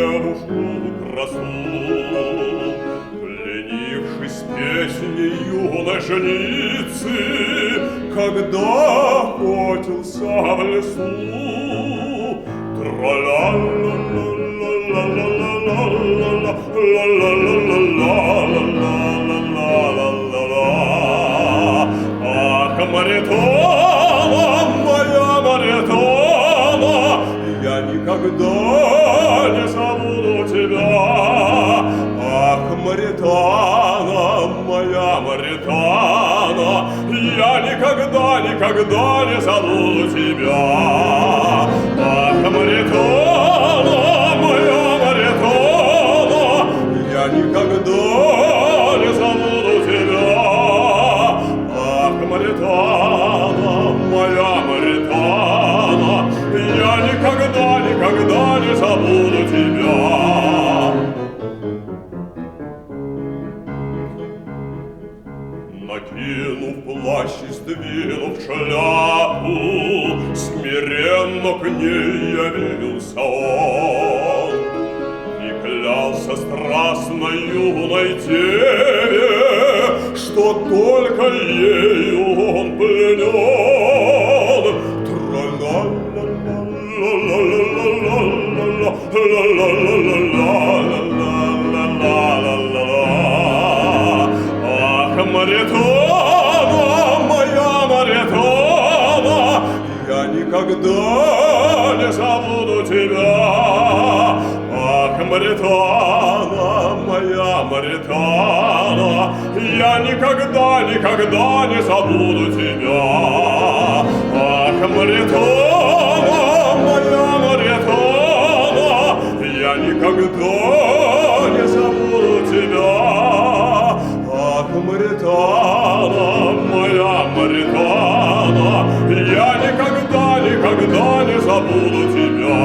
девушку красу. Пленившись песней юной женицы, когда охотился в лесу, ах, Маритона, моя Маритона, я никогда не забуду тебя. Ах, Маритана, моя Маритана, я никогда не забуду тебя. Ах, Маритана, моя Маритана, я никогда не забуду тебя. Ах, Маритана, моя Маритана, я никогда не забуду тебя. Накинув плащ и сдвинув шляпу, смиренно к ней явился он и клялся страстно юной деве, что только ею он пленен. Ах, Маритона, моя Маритона, я никогда не забуду тебя. Ах, Маритона, моя Маритона, я никогда не забуду тебя. Ах, Маритона, моя Маритона, я никогда не забуду тебя. Ах, Маритана, моя Маритана, я никогда не забуду тебя.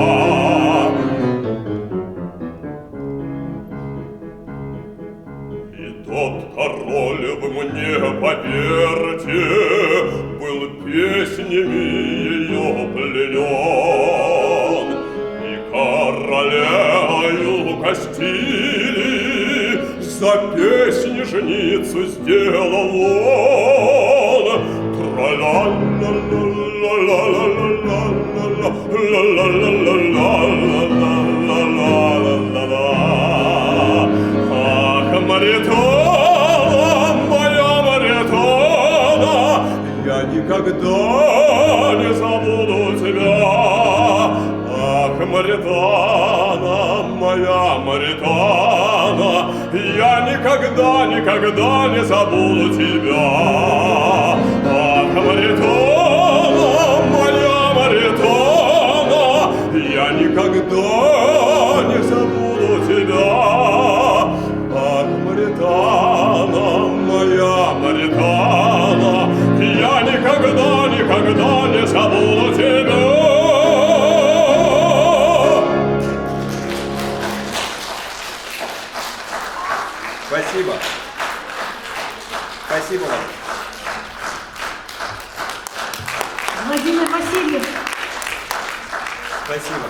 И тот король, вы мне поверьте, был песнями ее пленен, и королевою костили за песнь жницу сделал он. Ах, Маритона, моя Маритона, я никогда не забуду тебя. Ах, Маритана, моя Маритана, я никогда не забуду тебя. Ах, Маритона, моя Маритона, я никогда не забуду тебя. Ах, Маритана, моя Маритана, я никогда не забуду тебя. Спасибо. Спасибо вам. Владимир Васильев. Спасибо.